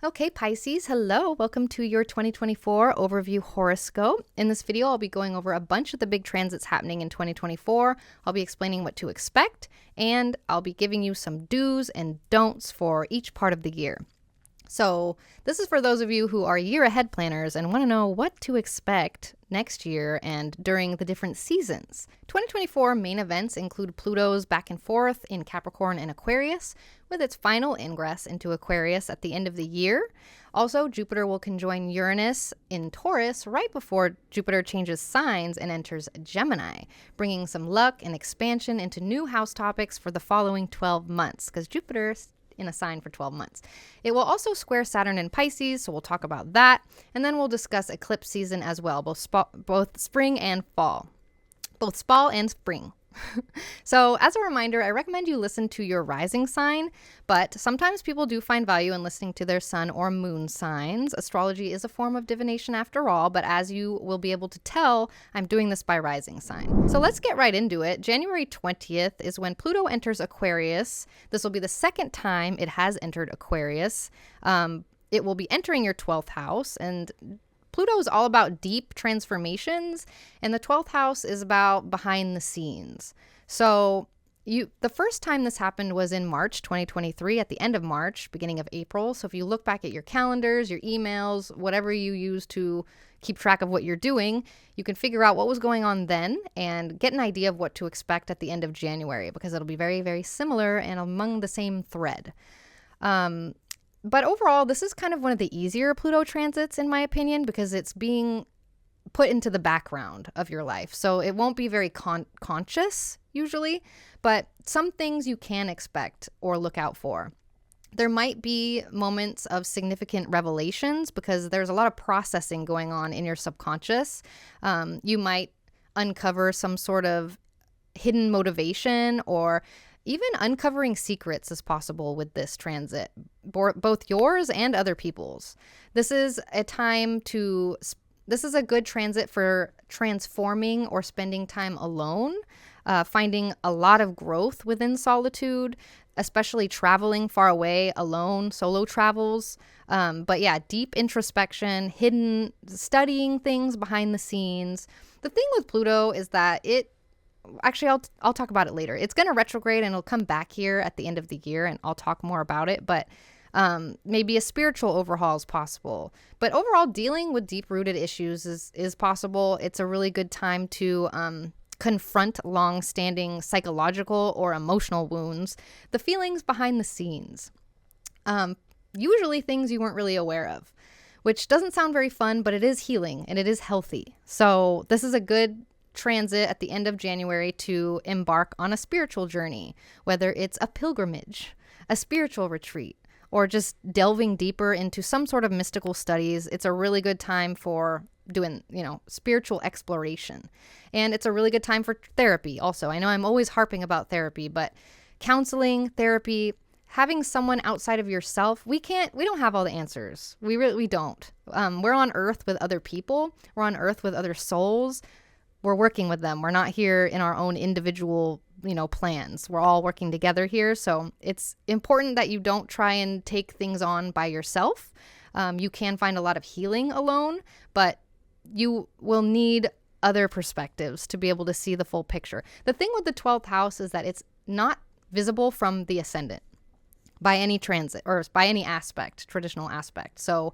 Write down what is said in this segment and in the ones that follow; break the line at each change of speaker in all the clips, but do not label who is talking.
Okay, Pisces, hello. Welcome to your 2024 overview horoscope. In this video, I'll be going over a bunch of the big transits happening in 2024. I'll be explaining what to expect, and I'll be giving you some do's and don'ts for each part of the year. So this is for those of you who are year ahead planners and want to know what to expect next year and during the different seasons. 2024 main events include Pluto's back and forth in Capricorn and Aquarius, with its final ingress into Aquarius at the end of the year. Also, Jupiter will conjoin Uranus in Taurus right before Jupiter changes signs and enters Gemini, bringing some luck and expansion into new house topics for the following 12 months, because Jupiter's in a sign for 12 months. It will also square Saturn in Pisces, so we'll talk about that. And then we'll discuss eclipse season as well, both spring and fall. Both fall and spring. So as a reminder, I recommend you listen to your rising sign, but sometimes people do find value in listening to their sun or moon signs. Astrology is a form of divination after all, but as you will be able to tell, I'm doing this by rising sign. So let's get right into it. January 20th is when Pluto enters Aquarius. This will be the second time it has entered Aquarius. It will be entering your 12th house, and Pluto is all about deep transformations, and the 12th house is about behind the scenes. So the first time this happened was in March 2023, at the end of March, beginning of April. So if you look back at your calendars, your emails, whatever you use to keep track of what you're doing, you can figure out what was going on then and get an idea of what to expect at the end of January, because it'll be very, very similar and among the same thread. But overall, this is kind of one of the easier Pluto transits, in my opinion, because it's being put into the background of your life. So it won't be very conscious, usually, but some things you can expect or look out for. There might be moments of significant revelations because there's a lot of processing going on in your subconscious. You might uncover some sort of hidden motivation, or even uncovering secrets is possible with this transit, both yours and other people's. This is a good transit for transforming or spending time alone, finding a lot of growth within solitude, especially traveling far away alone, solo travels. But yeah, deep introspection, hidden, studying things behind the scenes. The thing with Pluto is that Actually, I'll talk about it later. It's going to retrograde and it'll come back here at the end of the year, and I'll talk more about it. But maybe a spiritual overhaul is possible. But overall, dealing with deep-rooted issues is possible. It's a really good time to confront long-standing psychological or emotional wounds, the feelings behind the scenes. Usually things you weren't really aware of, which doesn't sound very fun, but it is healing and it is healthy. So this is a good transit at the end of January to embark on a spiritual journey, whether it's a pilgrimage, a spiritual retreat, or just delving deeper into some sort of mystical studies. It's a really good time for doing, spiritual exploration. And it's a really good time for therapy also. I know I'm always harping about therapy, but counseling, therapy, having someone outside of yourself, we don't have all the answers. We don't. We're on earth with other people. We're on earth with other souls. We're working with them. We're not here in our own individual, plans. We're all working together here. So it's important that you don't try and take things on by yourself. You can find a lot of healing alone, but you will need other perspectives to be able to see the full picture. The thing with the 12th house is that it's not visible from the ascendant by any transit or by any traditional aspect. So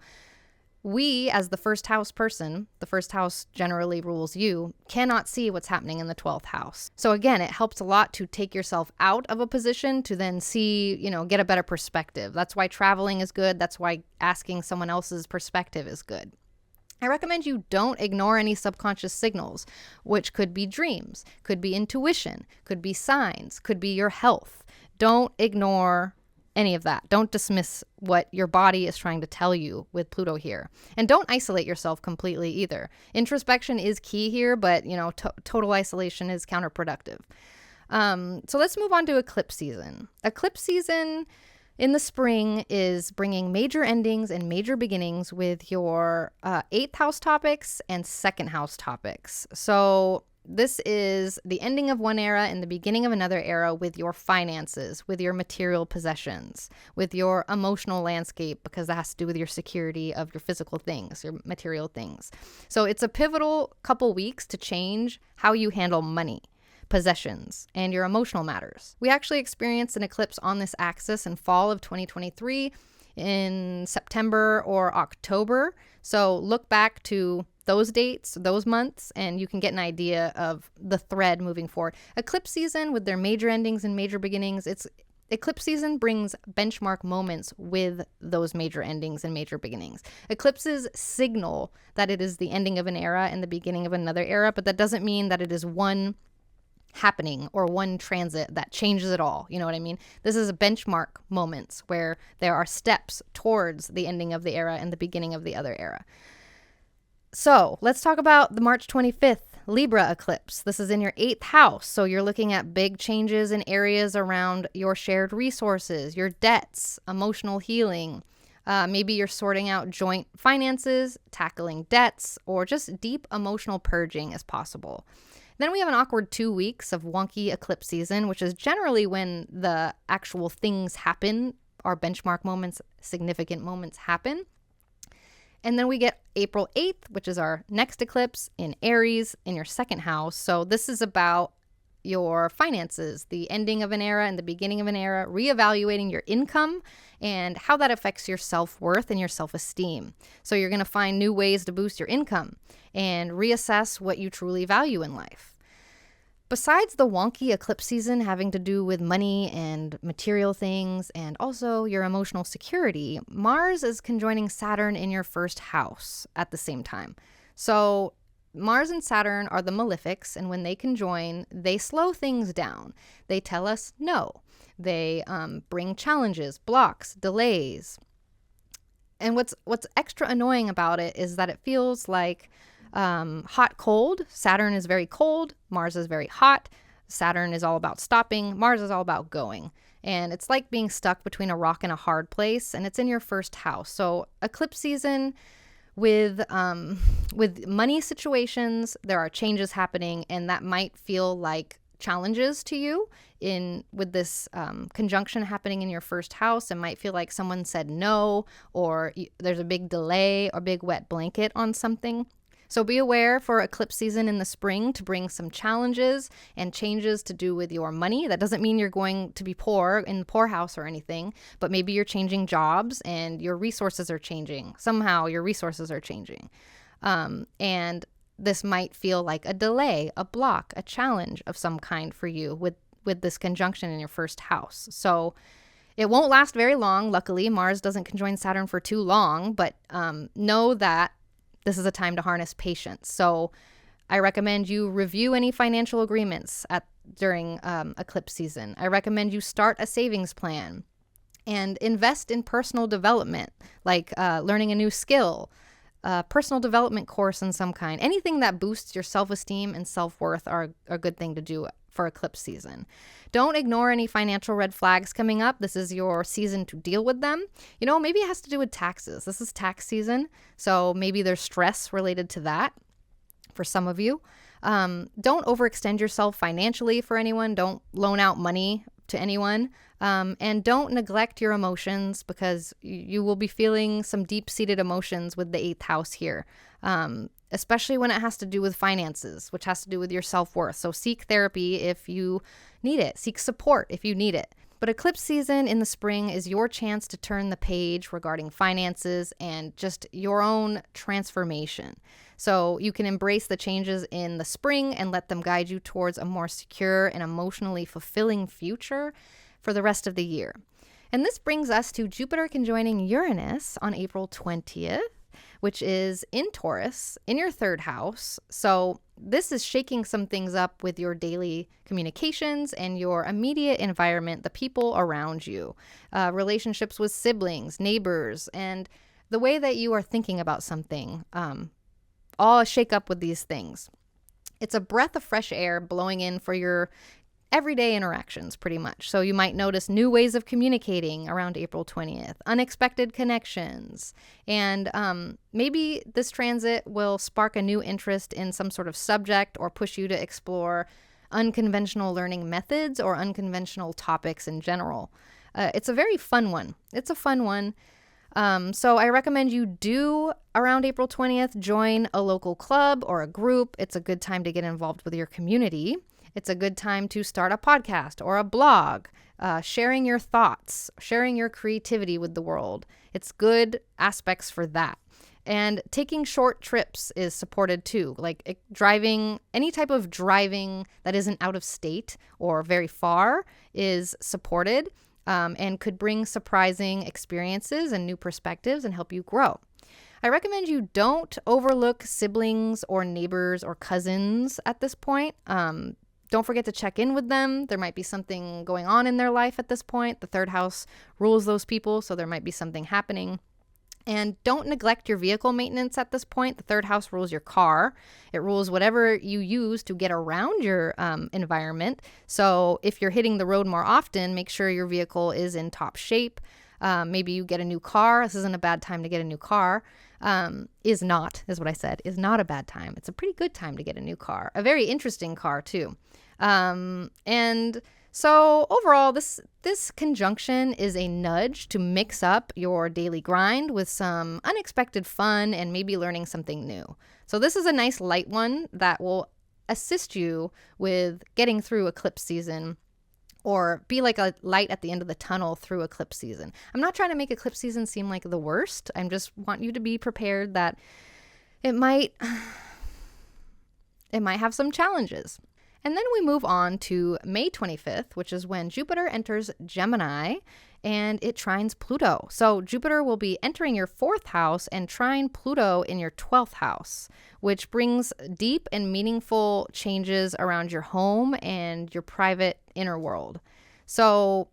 we, as the first house person, the first house generally rules you, cannot see what's happening in the 12th house. So again, it helps a lot to take yourself out of a position to then see, get a better perspective. That's why traveling is good. That's why asking someone else's perspective is good. I recommend you don't ignore any subconscious signals, which could be dreams, could be intuition, could be signs, could be your health. Don't ignore any of that. Don't dismiss what your body is trying to tell you with Pluto here. And don't isolate yourself completely either. Introspection is key here, but total isolation is counterproductive. So let's move on to eclipse season. Eclipse season in the spring is bringing major endings and major beginnings with your 8th house topics and 2nd house topics. So this is the ending of one era and the beginning of another era with your finances, with your material possessions, with your emotional landscape, because that has to do with your security of your physical things, your material things. So it's a pivotal couple weeks to change how you handle money, possessions, and your emotional matters. We actually experienced an eclipse on this axis in fall of 2023 in September or October. So look back to those dates, those months, and you can get an idea of the thread moving forward. Eclipse season, with their major endings and major beginnings, eclipse season brings benchmark moments with those major endings and major beginnings. Eclipses signal that it is the ending of an era and the beginning of another era, but that doesn't mean that it is one happening or one transit that changes it all. You know what I mean? This is benchmark moments where there are steps towards the ending of the era and the beginning of the other era. So let's talk about the March 25th Libra eclipse. This is in your 8th house. So you're looking at big changes in areas around your shared resources, your debts, emotional healing. Maybe you're sorting out joint finances, tackling debts, or just deep emotional purging as possible. Then we have an awkward 2 weeks of wonky eclipse season, which is generally when the actual things happen, our benchmark moments, significant moments happen. And then we get April 8th, which is our next eclipse in Aries in your 2nd house. So this is about your finances, the ending of an era and the beginning of an era, reevaluating your income and how that affects your self-worth and your self-esteem. So you're going to find new ways to boost your income and reassess what you truly value in life. Besides the wonky eclipse season having to do with money and material things and also your emotional security, Mars is conjoining Saturn in your 1st house at the same time. So Mars and Saturn are the malefics, and when they conjoin, they slow things down. They tell us no. They bring challenges, blocks, delays. And what's extra annoying about it is that it feels like hot, cold. Saturn is very cold. Mars is very hot. Saturn is all about stopping. Mars is all about going. And it's like being stuck between a rock and a hard place, and it's in your 1st house. So eclipse season with money situations, there are changes happening, and that might feel like challenges to you with this conjunction happening in your 1st house. It might feel like someone said no, or there's a big delay or big wet blanket on something. So be aware for eclipse season in the spring to bring some challenges and changes to do with your money. That doesn't mean you're going to be poor in the poorhouse or anything, but maybe you're changing jobs and your resources are changing. Somehow your resources are changing. And this might feel like a delay, a block, a challenge of some kind for you with this conjunction in your 1st house. So it won't last very long. Luckily, Mars doesn't conjoin Saturn for too long, but know that this is a time to harness patience. So I recommend you review any financial agreements during eclipse season. I recommend you start a savings plan and invest in personal development, like learning a new skill, personal development course in some kind. Anything that boosts your self-esteem and self-worth are a good thing to do for eclipse season. Don't ignore any financial red flags coming up. This is your season to deal with them. You know, maybe it has to do with taxes. This is tax season, so maybe there's stress related to that for some of you. Don't overextend yourself financially for anyone. Don't loan out money to anyone. And don't neglect your emotions, because you will be feeling some deep-seated emotions with the 8th house here, especially when it has to do with finances, which has to do with your self-worth. So seek therapy if you need it. Seek support if you need it. But eclipse season in the spring is your chance to turn the page regarding finances and just your own transformation. So you can embrace the changes in the spring and let them guide you towards a more secure and emotionally fulfilling future for the rest of the year. And this brings us to Jupiter conjoining Uranus on April 20th, which is in Taurus, in your 3rd house. So this is shaking some things up with your daily communications and your immediate environment, the people around you, relationships with siblings, neighbors, and the way that you are thinking about something. All shake up with these things. It's a breath of fresh air blowing in for your everyday interactions pretty much. So you might notice new ways of communicating around April 20th, unexpected connections, and maybe this transit will spark a new interest in some sort of subject or push you to explore unconventional learning methods or unconventional topics in general. It's a very fun one. It's a fun one. So I recommend you do, around April 20th, join a local club or a group. It's a good time to get involved with your community. It's a good time to start a podcast or a blog, sharing your thoughts, sharing your creativity with the world. It's good aspects for that. And taking short trips is supported too, like driving, any type of driving that isn't out of state or very far is supported. And could bring surprising experiences and new perspectives and help you grow. I recommend you don't overlook siblings or neighbors or cousins at this point. Don't forget to check in with them. There might be something going on in their life at this point. The third house rules those people, so there might be something happening. And don't neglect your vehicle maintenance at this point. The third house rules your car. It rules whatever you use to get around your environment. So if you're hitting the road more often, make sure your vehicle is in top shape. Maybe you get a new car. This isn't a bad time to get a new car. Is not a bad time. It's a pretty good time to get a new car. A very interesting car too. And so overall, this conjunction is a nudge to mix up your daily grind with some unexpected fun and maybe learning something new. So this is a nice light one that will assist you with getting through eclipse season, or be like a light at the end of the tunnel through eclipse season. I'm not trying to make eclipse season seem like the worst. I just want you to be prepared that it might have some challenges. And then we move on to May 25th, which is when Jupiter enters Gemini and it trines Pluto. So Jupiter will be entering your 4th house and trine Pluto in your 12th house, which brings deep and meaningful changes around your home and your private inner world. So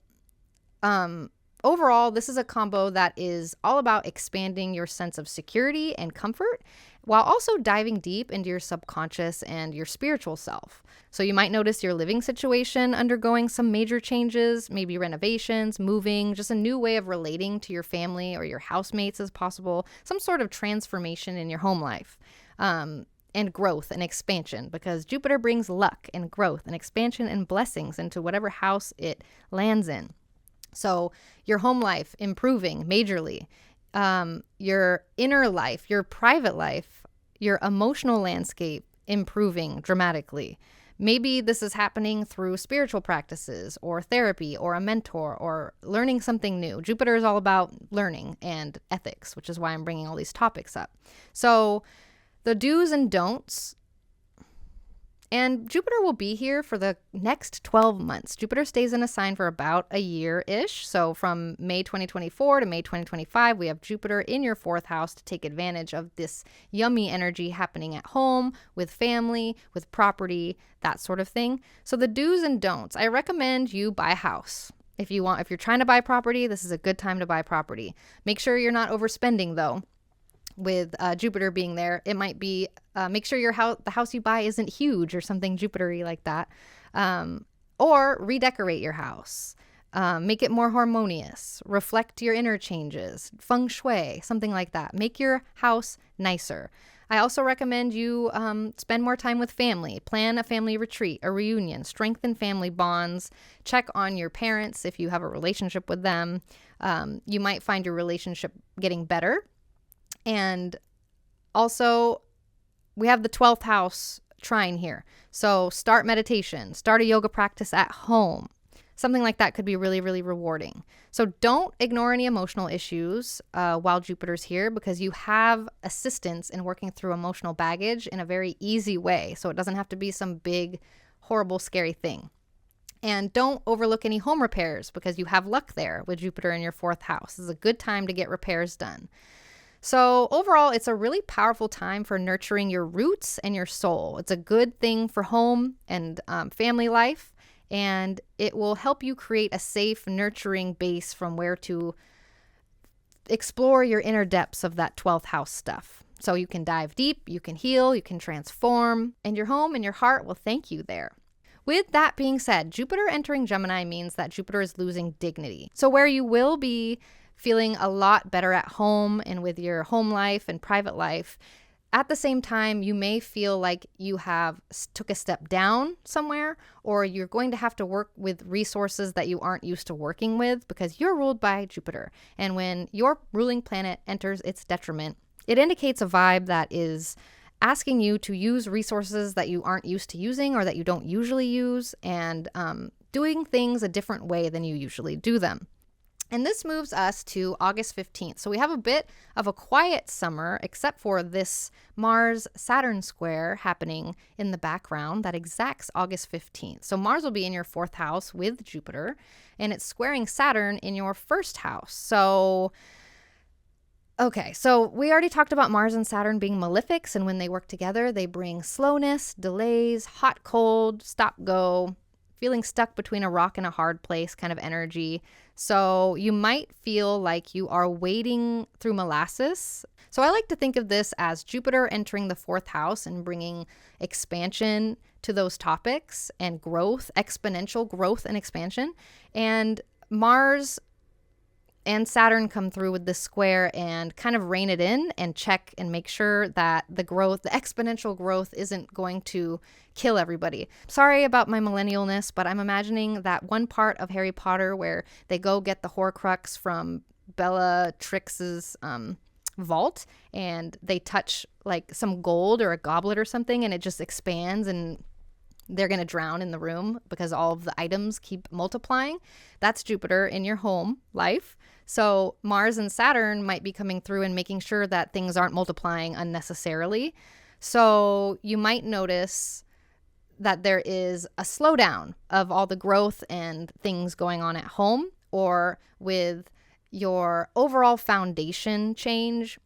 overall, this is a combo that is all about expanding your sense of security and comfort, while also diving deep into your subconscious and your spiritual self. So you might notice your living situation undergoing some major changes, maybe renovations, moving, just a new way of relating to your family or your housemates as possible, some sort of transformation in your home life, and growth and expansion, because Jupiter brings luck and growth and expansion and blessings into whatever house it lands in. So your home life improving majorly, your inner life, your private life, your emotional landscape improving dramatically. Maybe this is happening through spiritual practices or therapy or a mentor or learning something new. Jupiter is all about learning and ethics, which is why I'm bringing all these topics up. So the do's and don'ts. And Jupiter will be here for the next 12 months. Jupiter stays in a sign for about a year-ish. So from May 2024 to May 2025, we have Jupiter in your 4th house to take advantage of this yummy energy happening at home, with family, with property, that sort of thing. So the do's and don'ts. I recommend you buy a house. If you're trying to buy property, this is a good time to buy property. Make sure you're not overspending though. With Jupiter being there, it might be make sure the house you buy isn't huge or something Jupiter-y like that, or redecorate your house, make it more harmonious, reflect your inner changes, feng shui, something like that. Make your house nicer. I also recommend you spend more time with family, plan a family retreat, a reunion, strengthen family bonds, check on your parents if you have a relationship with them. You might find your relationship getting better. And also, we have the 12th house trine here. So start meditation, start a yoga practice at home. Something like that could be really, really rewarding. So don't ignore any emotional issues while Jupiter's here, because you have assistance in working through emotional baggage in a very easy way. So it doesn't have to be some big, horrible, scary thing. And don't overlook any home repairs, because you have luck there with Jupiter in your 4th house. This is a good time to get repairs done. So overall, it's a really powerful time for nurturing your roots and your soul. It's a good thing for home and family life, and it will help you create a safe, nurturing base from where to explore your inner depths of that 12th house stuff. So you can dive deep, you can heal, you can transform, and your home and your heart will thank you there. With that being said, Jupiter entering Gemini means that Jupiter is losing dignity. So where you will be feeling a lot better at home and with your home life and private life, at the same time, you may feel like you have took a step down somewhere, or you're going to have to work with resources that you aren't used to working with because you're ruled by Jupiter. And when your ruling planet enters its detriment, it indicates a vibe that is asking you to use resources that you aren't used to using or that you don't usually use, and doing things a different way than you usually do them. And this moves us to August 15th. So we have a bit of a quiet summer, except for this Mars-Saturn square happening in the background that exacts August 15th. So Mars will be in your 4th house with Jupiter, and it's squaring Saturn in your 1st house. So, okay, so we already talked about Mars and Saturn being malefics, and when they work together, they bring slowness, delays, hot, cold, stop, go, feeling stuck between a rock and a hard place kind of energy. So you might feel like you are wading through molasses. So I like to think of this as Jupiter entering the 4th house and bringing expansion to those topics and growth, exponential growth and expansion. And Mars and Saturn come through with this square and kind of rein it in and check and make sure that the growth, the exponential growth, isn't going to kill everybody. Sorry about my millennialness, but I'm imagining that one part of Harry Potter where they go get the Horcrux from Bellatrix's vault, and they touch like some gold or a goblet or something, and it just expands and they're going to drown in the room because all of the items keep multiplying. That's Jupiter in your home life. So Mars and Saturn might be coming through and making sure that things aren't multiplying unnecessarily. So you might notice that there is a slowdown of all the growth and things going on at home, or with your overall foundation change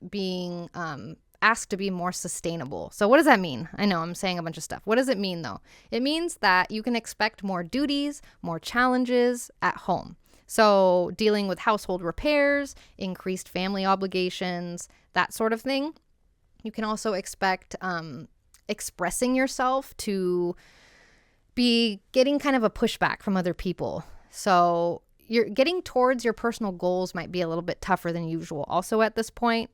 being asked to be more sustainable. So what does that mean? I know I'm saying a bunch of stuff. What does it mean though? It means that you can expect more duties, more challenges at home. So dealing with household repairs, increased family obligations, that sort of thing. You can also expect expressing yourself to be getting kind of a pushback from other people. So you're getting towards your personal goals might be a little bit tougher than usual. Also at this point,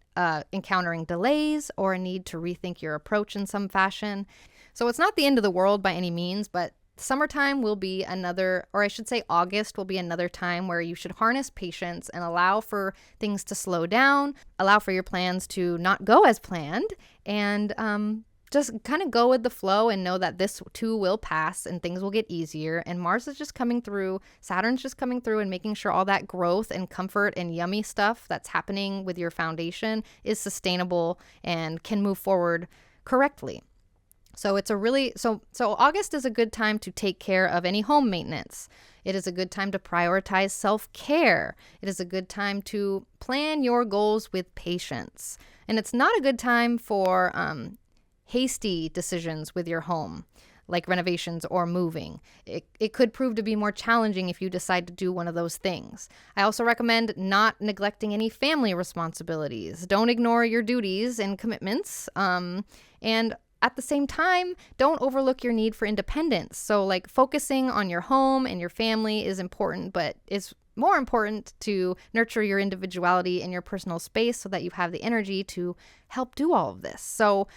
encountering delays or a need to rethink your approach in some fashion. So it's not the end of the world by any means, but summertime will be another, or I should say August will be another time where you should harness patience and allow for things to slow down, allow for your plans to not go as planned, and just kind of go with the flow and know that this too will pass and things will get easier. And Mars is just coming through, Saturn's just coming through and making sure all that growth and comfort and yummy stuff that's happening with your foundation is sustainable and can move forward correctly. So it's a really, so August is a good time to take care of any home maintenance. It is a good time to prioritize self-care. It is a good time to plan your goals with patience. And it's not a good time for hasty decisions with your home, like renovations or moving. It could prove to be more challenging if you decide to do one of those things. I also recommend not neglecting any family responsibilities. Don't ignore your duties and commitments. And at the same time, don't overlook your need for independence. So like focusing on your home and your family is important, but it's more important to nurture your individuality and your personal space so that you have the energy to help do all of this. So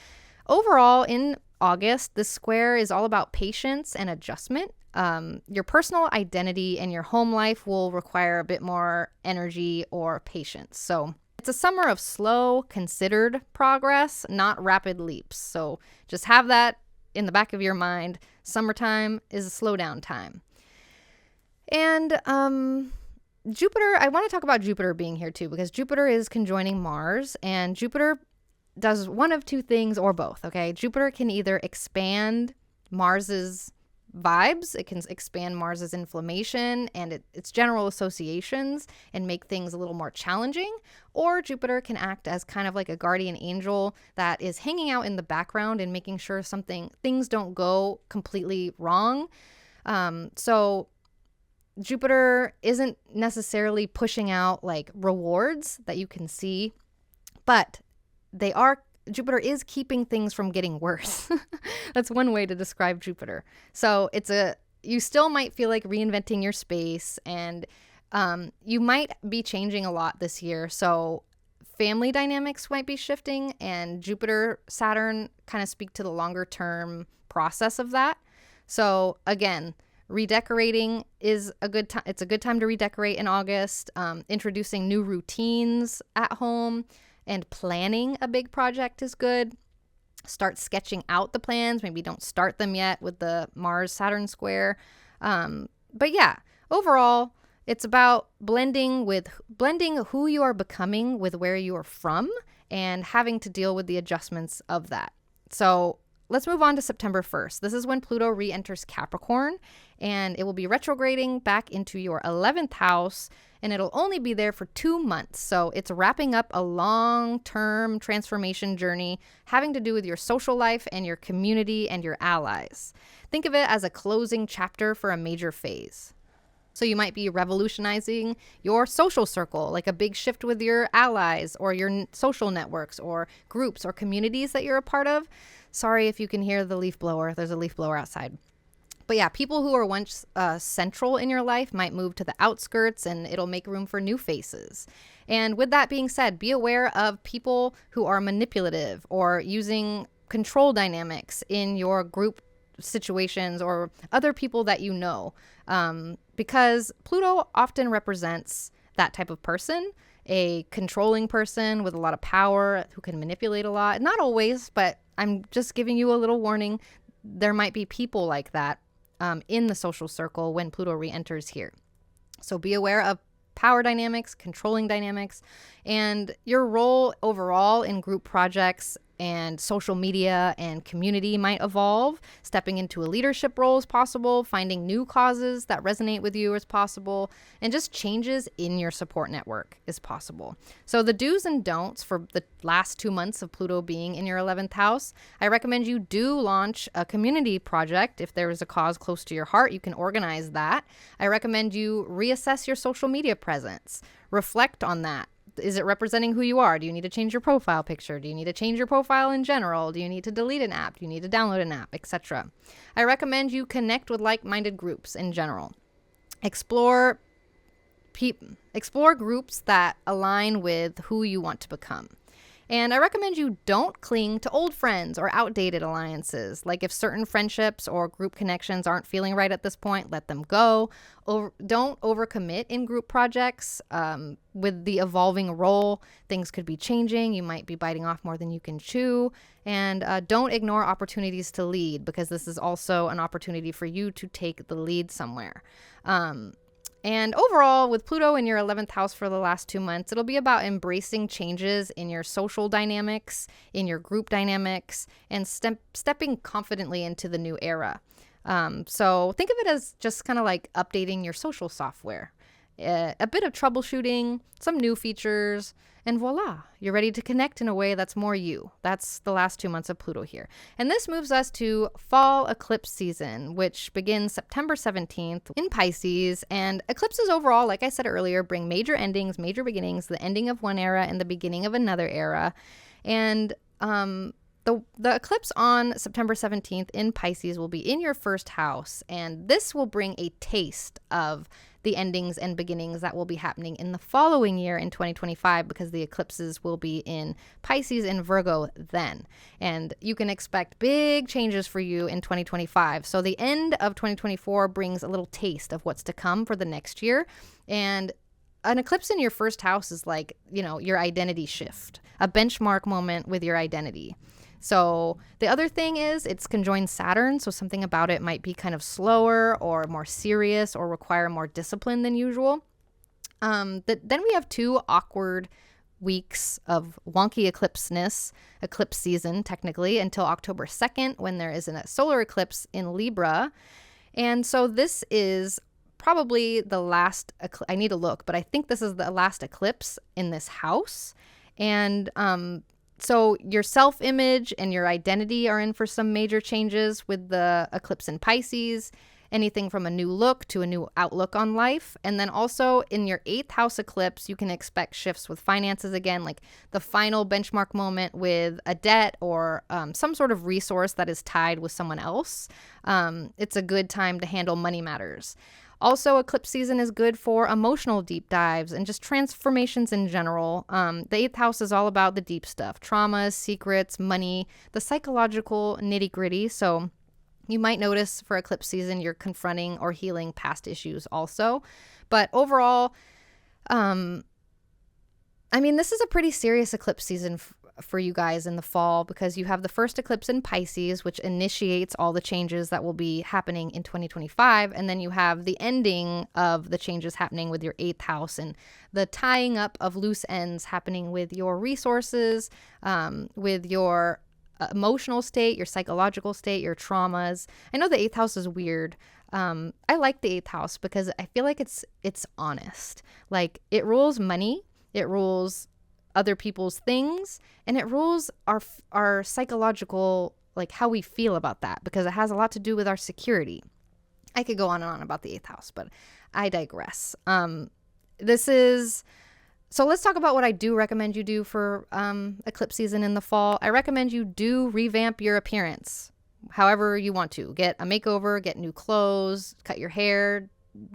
overall, in August, this square is all about patience and adjustment. Your personal identity and your home life will require a bit more energy or patience. So it's a summer of slow, considered progress, not rapid leaps. So just have that in the back of your mind. Summertime is a slowdown time. And Jupiter, I want to talk about Jupiter being here too, because Jupiter is conjoining Mars, and Jupiter does one of two things or both, okay? Jupiter can either expand Mars's vibes, it can expand Mars's inflammation and its general associations and make things a little more challenging, or Jupiter can act as kind of like a guardian angel that is hanging out in the background and making sure things don't go completely wrong. So Jupiter isn't necessarily pushing out like rewards that you can see, but they are Jupiter is keeping things from getting worse. That's one way to describe Jupiter. So you still might feel like reinventing your space, and you might be changing a lot this year. So family dynamics might be shifting, and Jupiter, Saturn kind of speak to the longer term process of that. So again, redecorating is a good time. It's a good time to redecorate in August. Introducing new routines at home and planning a big project is good. Start sketching out the plans. Maybe don't start them yet with the Mars-Saturn square. But yeah, overall, it's about blending who you are becoming with where you are from and having to deal with the adjustments of that. So let's move on to September 1st. This is when Pluto re-enters Capricorn, and it will be retrograding back into your 11th house, and it'll only be there for 2 months. So it's wrapping up a long-term transformation journey having to do with your social life and your community and your allies. Think of it as a closing chapter for a major phase. So you might be revolutionizing your social circle, like a big shift with your allies or your social networks or groups or communities that you're a part of. Sorry if you can hear the leaf blower. There's a leaf blower outside. But yeah, people who are once central in your life might move to the outskirts, and it'll make room for new faces. And with that being said, be aware of people who are manipulative or using control dynamics in your group situations or other people that you know. Because Pluto often represents that type of person, a controlling person with a lot of power who can manipulate a lot. Not always, but I'm just giving you a little warning. There might be people like that in the social circle when Pluto re-enters here. So be aware of power dynamics, controlling dynamics, and your role overall in group projects and social media and community might evolve. Stepping into a leadership role is possible. Finding new causes that resonate with you is possible. And just changes in your support network is possible. So the do's and don'ts for the last 2 months of Pluto being in your 11th house, I recommend you do launch a community project. If there is a cause close to your heart, you can organize that. I recommend you reassess your social media presence. Reflect on that. Is it representing who you are? Do you need to change your profile picture? Do you need to change your profile in general? Do you need to delete an app? Do you need to download an app, etc.? I recommend you connect with like-minded groups in general. Explore groups that align with who you want to become. And I recommend you don't cling to old friends or outdated alliances. Like if certain friendships or group connections aren't feeling right at this point, let them go. Don't overcommit in group projects. With the evolving role, things could be changing. You might be biting off more than you can chew. And don't ignore opportunities to lead, because this is also an opportunity for you to take the lead somewhere. And overall, with Pluto in your 11th house for the last 2 months, it'll be about embracing changes in your social dynamics, in your group dynamics, and stepping confidently into the new era. So think of it as just kind of like updating your social software. A bit of troubleshooting, some new features, and voila, you're ready to connect in a way that's more you. That's the last 2 months of Pluto here. And this moves us to fall eclipse season, which begins September 17th in Pisces. And eclipses overall, like I said earlier, bring major endings, major beginnings, the ending of one era and the beginning of another era. And the eclipse on September 17th in Pisces will be in your first house, and this will bring a taste of the endings and beginnings that will be happening in the following year in 2025, because the eclipses will be in Pisces and Virgo then. And you can expect big changes for you in 2025. So the end of 2024 brings a little taste of what's to come for the next year. And an eclipse in your first house is like, your identity shift, a benchmark moment with your identity. So the other thing is it's conjoined Saturn, so something about it might be kind of slower or more serious or require more discipline than usual. Then we have 2 awkward weeks of wonky eclipse season technically, until October 2nd, when there is a solar eclipse in Libra. And so this is probably the last, I need to look, but I think this is the last eclipse in this house. And so your self-image and your identity are in for some major changes with the eclipse in Pisces. anything from a new look to a new outlook on life. And then also in your 8th house eclipse, you can expect shifts with finances again, like the final benchmark moment with a debt or some sort of resource that is tied with someone else. It's a good time to handle money matters. Also, eclipse season is good for emotional deep dives and just transformations in general. The 8th house is all about the deep stuff, traumas, secrets, money, the psychological nitty gritty. So you might notice for eclipse season, you're confronting or healing past issues also. But overall, this is a pretty serious eclipse season for you guys in the fall, because you have the first eclipse in Pisces, which initiates all the changes that will be happening in 2025. And then you have the ending of the changes happening with your 8th house and the tying up of loose ends happening with your resources, with your emotional state, your psychological state, your traumas. I know the 8th house is weird. I like the 8th house because I feel like it's honest. Like, it rules money, it rules other people's things, and it rules our psychological, like how we feel about that, because it has a lot to do with our security. I could go on and on about the 8th house, but I digress. So let's talk about what I do recommend you do for eclipse season in the fall. I recommend you do revamp your appearance however you want to. Get a makeover, get new clothes, cut your hair,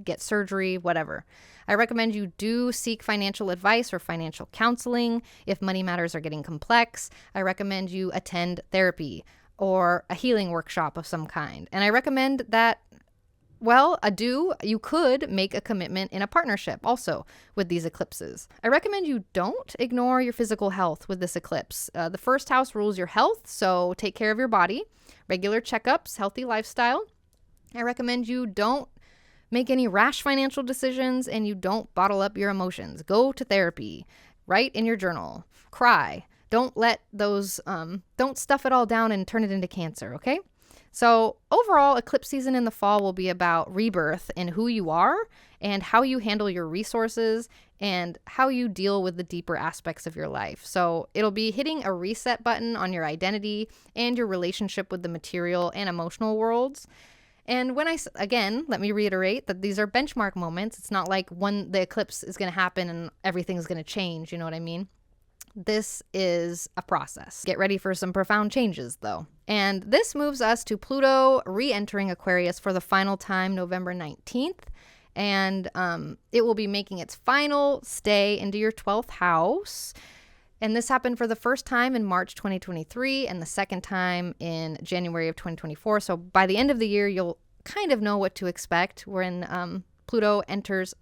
get surgery, whatever. I recommend you do seek financial advice or financial counseling if money matters are getting complex. I recommend you attend therapy or a healing workshop of some kind. And I recommend that, you could make a commitment in a partnership also with these eclipses. I recommend you don't ignore your physical health with this eclipse. The first house rules your health, so take care of your body, regular checkups, healthy lifestyle. I recommend you don't make any rash financial decisions, and you don't bottle up your emotions. Go to therapy, write in your journal, cry. Don't let those, don't stuff it all down and turn it into cancer, okay? So overall, eclipse season in the fall will be about rebirth in who you are and how you handle your resources and how you deal with the deeper aspects of your life. So it'll be hitting a reset button on your identity and your relationship with the material and emotional worlds. And let me reiterate that these are benchmark moments. It's not like when the eclipse is going to happen and everything's going to change. You know what I mean? This is a process. Get ready for some profound changes, though. And this moves us to Pluto re-entering Aquarius for the final time, November 19th. And it will be making its final stay into your 12th house. And this happened for the first time in March 2023 and the second time in January of 2024. So by the end of the year, you'll kind of know what to expect when Pluto enters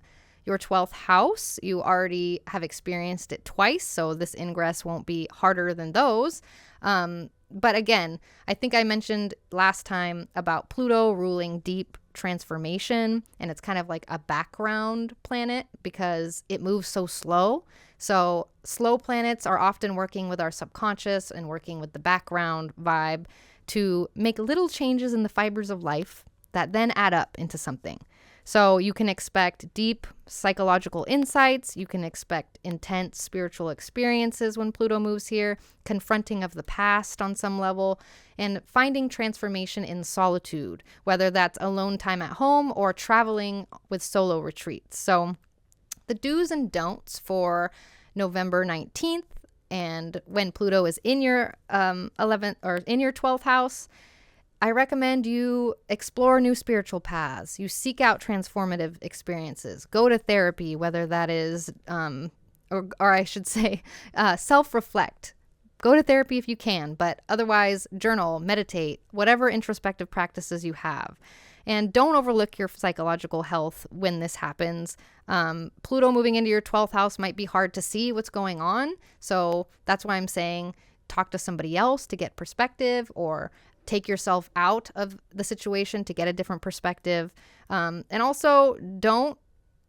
your 12th house. You already have experienced it twice, so this ingress won't be harder than those. But again, I think I mentioned last time about Pluto ruling deep transformation, and it's kind of like a background planet because it moves so slow. So slow planets are often working with our subconscious and working with the background vibe to make little changes in the fibers of life that then add up into something. So you can expect deep psychological insights. You can expect intense spiritual experiences when Pluto moves here, confronting of the past on some level, and finding transformation in solitude, whether that's alone time at home or traveling with solo retreats. So the do's and don'ts for November 19th and when Pluto is in your 11th or in your 12th house, I recommend you explore new spiritual paths. You seek out transformative experiences. Go to therapy, whether that is, or I should say, self-reflect. Go to therapy if you can, but otherwise journal, meditate, whatever introspective practices you have. And don't overlook your psychological health when this happens. Pluto moving into your 12th house might be hard to see what's going on. So that's why I'm saying talk to somebody else to get perspective, or take yourself out of the situation to get a different perspective. And also don't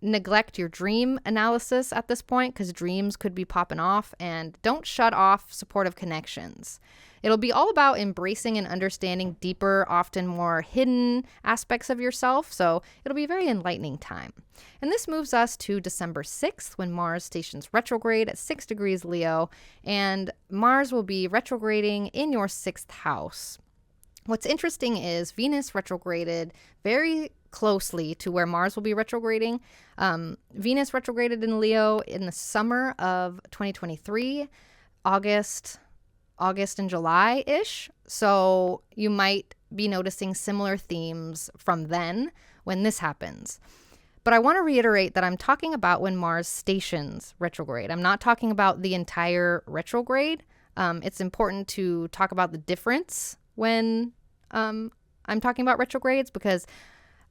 neglect your dream analysis at this point, because dreams could be popping off, and don't shut off supportive connections. It'll be all about embracing and understanding deeper, often more hidden aspects of yourself. So it'll be a very enlightening time. And this moves us to December 6th, when Mars stations retrograde at 6 degrees Leo, and Mars will be retrograding in your 6th house. What's interesting is Venus retrograded very closely to where Mars will be retrograding. Venus retrograded in Leo in the summer of 2023, August and July-ish. So you might be noticing similar themes from then when this happens. But I want to reiterate that I'm talking about when Mars stations retrograde. I'm not talking about the entire retrograde. It's important to talk about the difference when I'm talking about retrogrades, because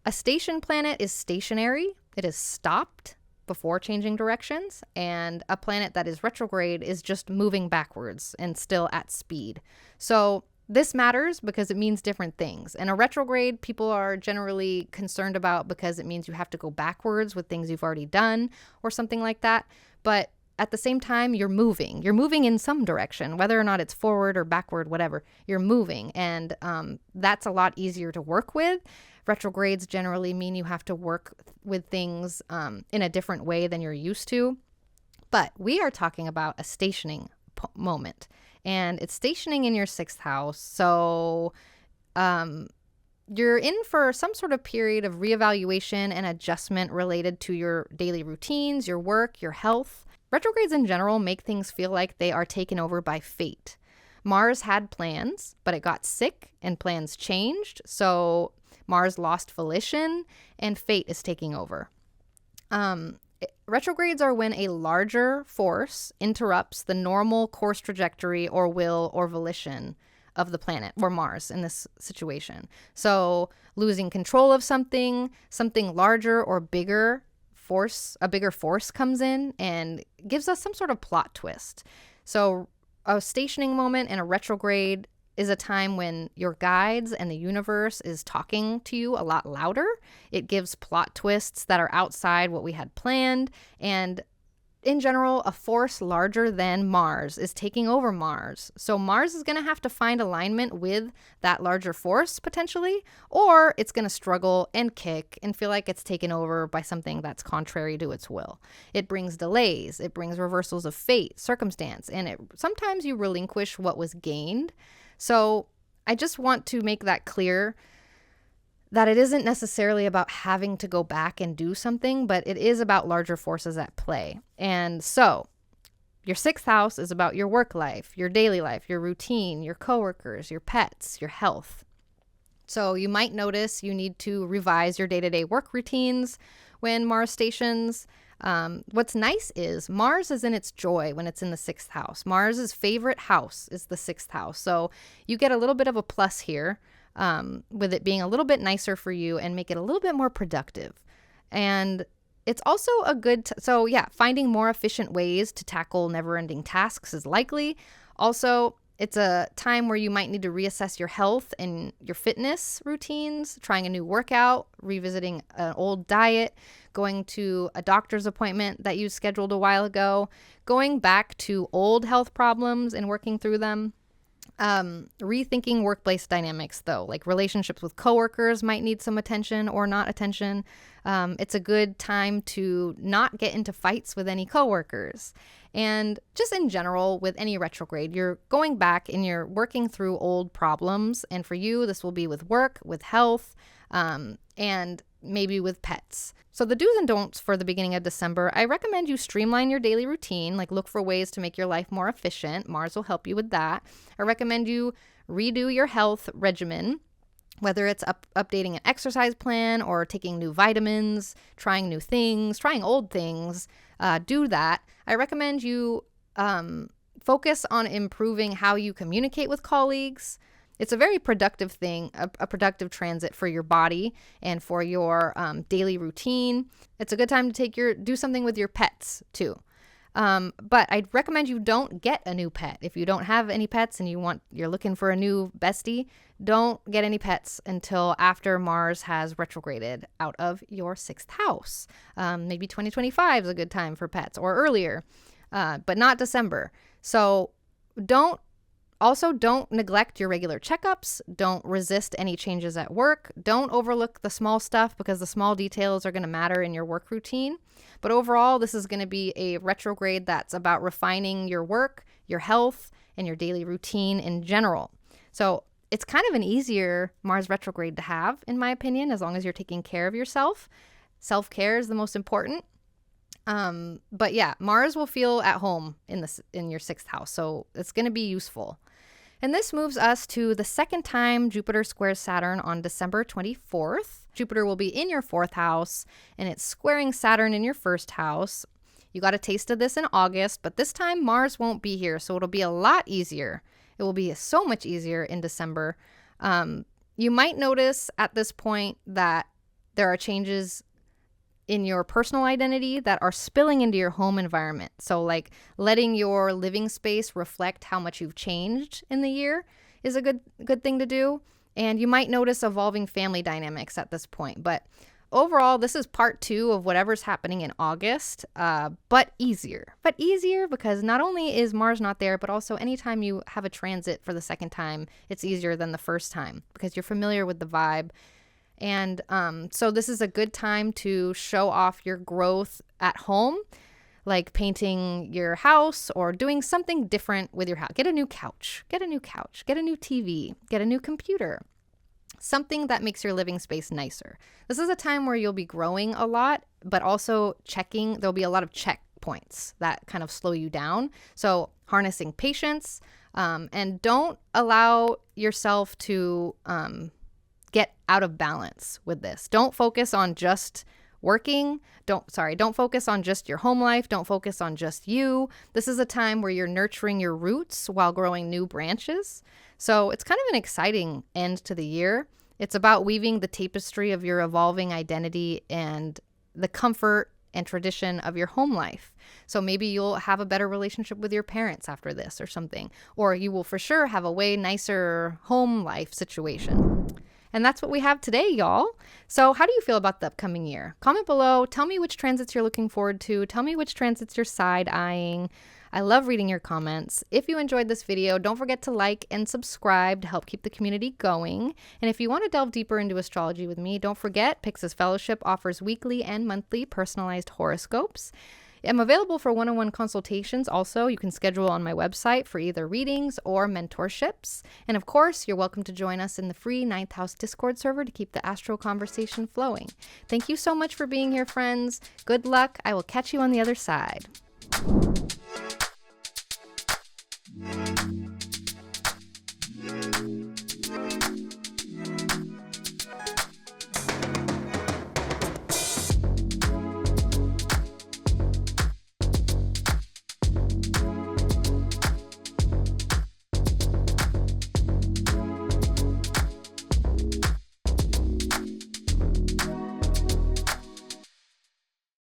a station planet is stationary. It is stopped before changing directions. And a planet that is retrograde is just moving backwards and still at speed. So this matters because it means different things. And a retrograde, people are generally concerned about because it means you have to go backwards with things you've already done or something like that. But at the same time, you're moving. You're moving in some direction, whether or not it's forward or backward, whatever. You're moving. And that's a lot easier to work with. Retrogrades generally mean you have to work with things in a different way than you're used to. But we are talking about a stationing moment. And it's stationing in your 6th house. So you're in for some sort of period of reevaluation and adjustment related to your daily routines, your work, your health. Retrogrades in general make things feel like they are taken over by fate. Mars had plans, but it got sick and plans changed. So Mars lost volition and fate is taking over. Retrogrades are when a larger force interrupts the normal course trajectory or will or volition of the planet or Mars in this situation. So losing control of something larger or bigger force, a bigger force comes in and gives us some sort of plot twist. So a stationing moment and a retrograde is a time when your guides and the universe is talking to you a lot louder. It gives plot twists that are outside what we had planned. And in general, a force larger than Mars is taking over Mars. So Mars is going to have to find alignment with that larger force potentially, or it's going to struggle and kick and feel like it's taken over by something that's contrary to its will. It brings delays. It brings reversals of fate, circumstance, and sometimes you relinquish what was gained. So I just want to make that clear that it isn't necessarily about having to go back and do something, but it is about larger forces at play. And so your 6th house is about your work life, your daily life, your routine, your coworkers, your pets, your health. So you might notice you need to revise your day-to-day work routines when Mars stations. What's nice is Mars is in its joy when it's in the 6th house. Mars's favorite house is the 6th house. So you get a little bit of a plus here. With it being a little bit nicer for you and make it a little bit more productive. And it's also a good, finding more efficient ways to tackle never-ending tasks is likely. Also, it's a time where you might need to reassess your health and your fitness routines, trying a new workout, revisiting an old diet, going to a doctor's appointment that you scheduled a while ago, going back to old health problems and working through them. Rethinking workplace dynamics, though, like relationships with coworkers might need some attention or not attention. It's a good time to not get into fights with any coworkers. And just in general, with any retrograde, you're going back and you're working through old problems. And for you, this will be with work, with health, and maybe with pets. So the do's and don'ts for the beginning of December, I recommend you streamline your daily routine, like look for ways to make your life more efficient. Mars will help you with that. I recommend you redo your health regimen, whether it's updating an exercise plan or taking new vitamins, trying new things, trying old things, do that. I recommend you focus on improving how you communicate with colleagues. It's a very productive thing, a productive transit for your body and for your daily routine. It's a good time to do something with your pets too. But I'd recommend you don't get a new pet. If you don't have any pets and you're looking for a new bestie, don't get any pets until after Mars has retrograded out of your 6th house. Maybe 2025 is a good time for pets or earlier, but not December. So don't neglect your regular checkups. Don't resist any changes at work. Don't overlook the small stuff because the small details are going to matter in your work routine. But overall, this is going to be a retrograde that's about refining your work, your health, and your daily routine in general. So It's kind of an easier Mars retrograde to have, in my opinion, as long as you're taking care of yourself. Self-care is the most important. But yeah, Mars will feel at home in your 6th house, so it's going to be useful. And this moves us to the second time Jupiter squares Saturn on December 24th. Jupiter will be in your 4th house, and it's squaring Saturn in your 1st house. You got a taste of this in August, but this time Mars won't be here, so it'll be a lot easier. It will be so much easier in December. You might notice at this point that there are changes in your personal identity that are spilling into your home environment. So like letting your living space reflect how much you've changed in the year is a good thing to do. And you might notice evolving family dynamics at this point. But overall, this is part 2 of whatever's happening in August, but easier. But easier because not only is Mars not there, but also anytime you have a transit for the second time, it's easier than the first time because you're familiar with the vibe. And so this is a good time to show off your growth at home, like painting your house or doing something different with your house. Get a new couch, get a new TV, get a new computer, something that makes your living space nicer. This is a time where you'll be growing a lot, but also there'll be a lot of checkpoints that kind of slow you down. So harnessing patience, and don't allow yourself to get out of balance with this. Don't focus on just working. Don't focus on just your home life. Don't focus on just you. This is a time where you're nurturing your roots while growing new branches. So it's kind of an exciting end to the year. It's about weaving the tapestry of your evolving identity and the comfort and tradition of your home life. So maybe you'll have a better relationship with your parents after this or something, or you will for sure have a way nicer home life situation. And that's what we have today, y'all. So how do you feel about the upcoming year? Comment below. Tell me which transits you're looking forward to. Tell me which transits you're side-eyeing. I love reading your comments. If you enjoyed this video, don't forget to like and subscribe to help keep the community going. And if you want to delve deeper into astrology with me, don't forget Pyxis Fellowship offers weekly and monthly personalized horoscopes. I'm available for one-on-one consultations also. You can schedule on my website for either readings or mentorships. And of course, you're welcome to join us in the free 9th House Discord server to keep the astro conversation flowing. Thank you so much for being here, friends. Good luck. I will catch you on the other side.